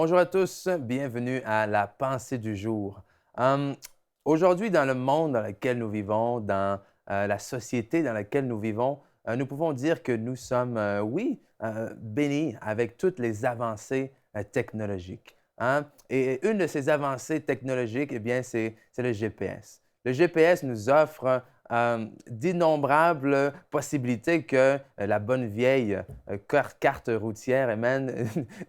Bonjour à tous, bienvenue à la pensée du jour. Hum, Aujourd'hui, dans le monde dans lequel nous vivons, dans la société dans laquelle nous vivons, nous pouvons dire que nous sommes, oui, bénis avec toutes les avancées technologiques. Hein. Et une de ces avancées technologiques, eh bien, c'est le GPS. Le GPS nous offre d'innombrables possibilités que la bonne vieille carte routière, et même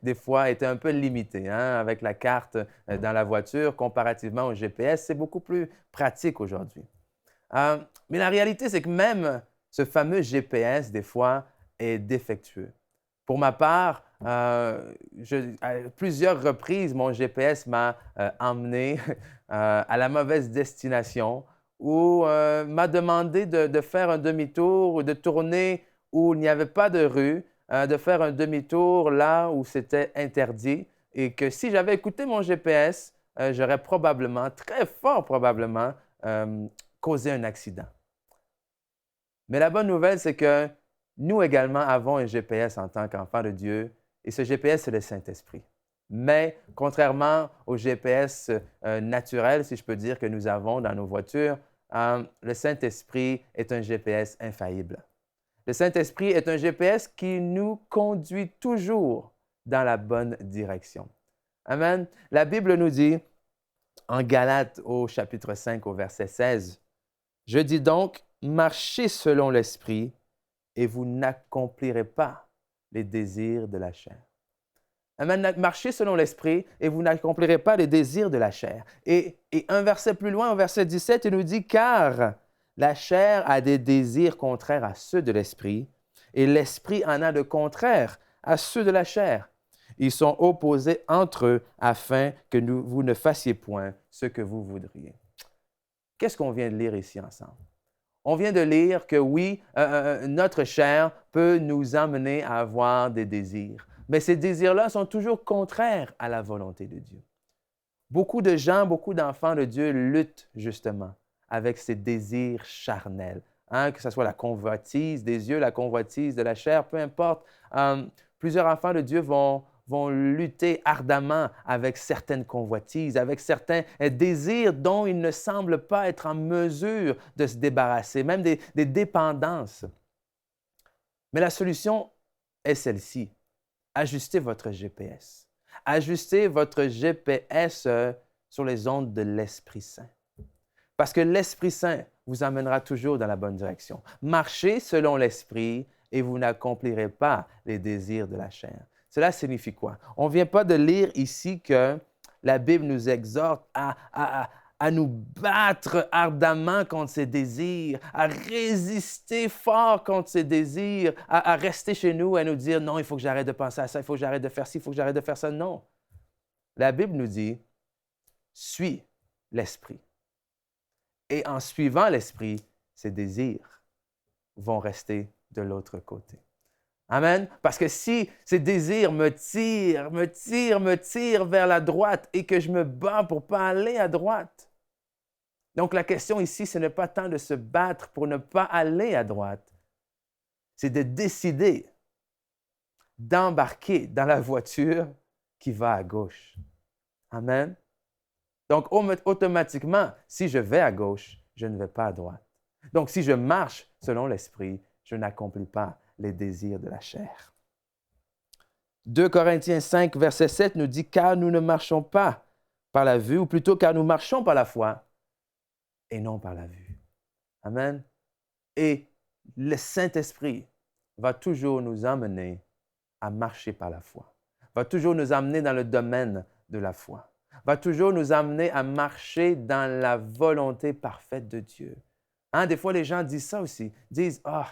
des fois était un peu limitée. Hein, avec la carte dans la voiture, comparativement au GPS, c'est beaucoup plus pratique aujourd'hui. Euh, mais la réalité, c'est que même ce fameux GPS, des fois, est défectueux. Pour ma part, à plusieurs reprises, mon GPS m'a emmené à la mauvaise destination ou m'a demandé de faire un demi-tour ou de tourner où il n'y avait pas de rue, de faire un demi-tour là où c'était interdit et que si j'avais écouté mon GPS, j'aurais probablement, très fort probablement, causé un accident. Mais la bonne nouvelle, c'est que nous également avons un GPS en tant qu'enfants de Dieu et ce GPS, c'est le Saint-Esprit. Mais contrairement au GPS naturel, si je peux dire, que nous avons dans nos voitures, le Saint-Esprit est un GPS infaillible. Le Saint-Esprit est un GPS qui nous conduit toujours dans la bonne direction. Amen. La Bible nous dit en Galates au chapitre 5 au verset 16, « Je dis donc, marchez selon l'Esprit et vous n'accomplirez pas les désirs de la chair. » Amen. Marchez selon l'Esprit et vous n'accomplirez pas les désirs de la chair. Et un verset plus loin, au verset 17, il nous dit, « Car la chair a des désirs contraires à ceux de l'Esprit et l'Esprit en a de contraires à ceux de la chair. Ils sont opposés entre eux afin que vous ne fassiez point ce que vous voudriez. » Qu'est-ce qu'on vient de lire ici ensemble? On vient de lire que oui, notre chair peut nous amener à avoir des désirs, mais ces désirs-là sont toujours contraires à la volonté de Dieu. Beaucoup de gens, beaucoup d'enfants de Dieu luttent justement avec ces désirs charnels, hein, que ce soit la convoitise des yeux, la convoitise de la chair, peu importe. Plusieurs enfants de Dieu vont lutter ardemment avec certaines convoitises, avec certains désirs dont ils ne semblent pas être en mesure de se débarrasser, même des dépendances. Mais la solution est celle-ci. Ajustez votre GPS. Ajustez votre GPS sur les ondes de l'Esprit Saint. Parce que l'Esprit Saint vous amènera toujours dans la bonne direction. Marchez selon l'Esprit et vous n'accomplirez pas les désirs de la chair. Cela signifie quoi? On ne vient pas de lire ici que la Bible nous exhorte à nous battre ardemment contre ces désirs, à résister fort contre ces désirs, à rester chez nous et nous dire « Non, il faut que j'arrête de penser à ça, il faut que j'arrête de faire ci, il faut que j'arrête de faire ça. » Non. La Bible nous dit « Suis l'Esprit. » Et en suivant l'Esprit, ces désirs vont rester de l'autre côté. Amen. Parce que si ces désirs me tirent vers la droite et que je me bats pour ne pas aller à droite. Donc la question ici, ce n'est pas tant de se battre pour ne pas aller à droite, c'est de décider d'embarquer dans la voiture qui va à gauche. Amen. Donc automatiquement, si je vais à gauche, je ne vais pas à droite. Donc si je marche selon l'Esprit, je n'accomplis pas les désirs de la chair. 2 Corinthiens 5, verset 7 nous dit « Car nous ne marchons pas par la vue, ou plutôt car nous marchons par la foi et non par la vue. » Amen. Et le Saint-Esprit va toujours nous emmener à marcher par la foi, va toujours nous amener dans le domaine de la foi, va toujours nous amener à marcher dans la volonté parfaite de Dieu. Hein, des fois, les gens disent ça aussi, disent « Ah,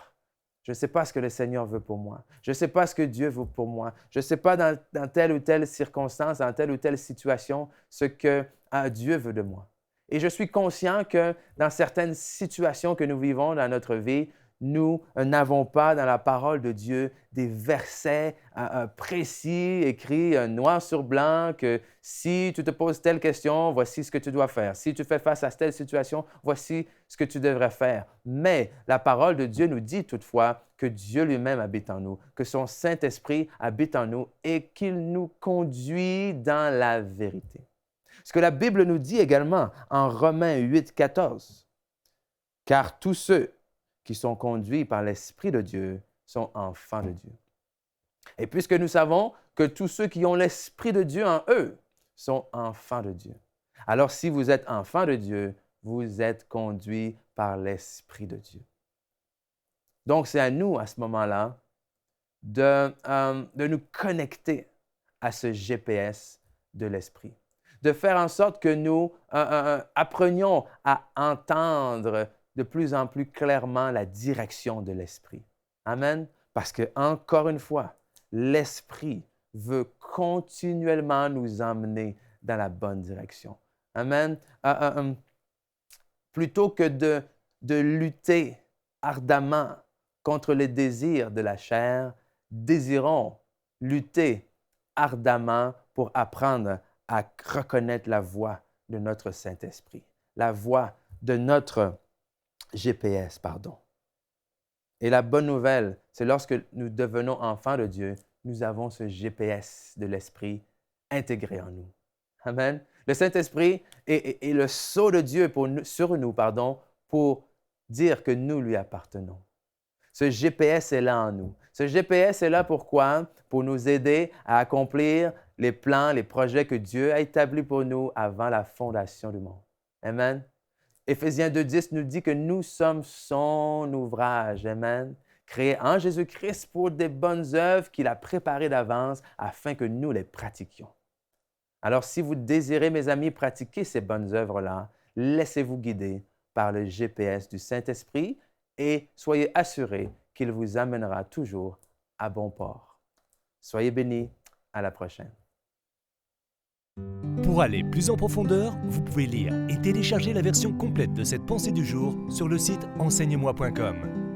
je ne sais pas ce que le Seigneur veut pour moi. Je ne sais pas ce que Dieu veut pour moi. Je ne sais pas dans telle ou telle circonstance, dans telle ou telle situation, ce que Dieu veut de moi. » Et je suis conscient que dans certaines situations que nous vivons dans notre vie, nous n'avons pas dans la parole de Dieu des versets précis, écrits noir sur blanc, que si tu te poses telle question, voici ce que tu dois faire. Si tu fais face à telle situation, voici ce que tu devrais faire. Mais la parole de Dieu nous dit toutefois que Dieu lui-même habite en nous, que son Saint-Esprit habite en nous et qu'il nous conduit dans la vérité. Ce que la Bible nous dit également en Romains 8, 14. Car tous ceux qui sont conduits par l'Esprit de Dieu sont enfants de Dieu. Et puisque nous savons que tous ceux qui ont l'Esprit de Dieu en eux sont enfants de Dieu. Alors si vous êtes enfants de Dieu, vous êtes conduits par l'Esprit de Dieu. Donc c'est à nous, à ce moment-là, de nous connecter à ce GPS de l'Esprit, de faire en sorte que nous apprenions à entendre de plus en plus clairement la direction de l'Esprit. Amen. Parce que, encore une fois, l'Esprit veut continuellement nous emmener dans la bonne direction. Amen. Plutôt que de lutter ardemment contre les désirs de la chair, désirons lutter ardemment pour apprendre à reconnaître la voix de notre Saint-Esprit, la voix de notre GPS, pardon. Et la bonne nouvelle, c'est lorsque nous devenons enfants de Dieu, nous avons ce GPS de l'Esprit intégré en nous. Amen. Le Saint-Esprit est le sceau de Dieu sur nous, pour dire que nous lui appartenons. Ce GPS est là en nous. Ce GPS est là pourquoi? Pour nous aider à accomplir les plans, les projets que Dieu a établis pour nous avant la fondation du monde. Amen. Éphésiens 2,10 nous dit que nous sommes son ouvrage, amen, créé en Jésus-Christ pour des bonnes œuvres qu'il a préparées d'avance afin que nous les pratiquions. Alors, si vous désirez, mes amis, pratiquer ces bonnes œuvres-là, laissez-vous guider par le GPS du Saint-Esprit et soyez assurés qu'il vous amènera toujours à bon port. Soyez bénis, à la prochaine. Pour aller plus en profondeur, vous pouvez lire et télécharger la version complète de cette pensée du jour sur le site enseigne-moi.com.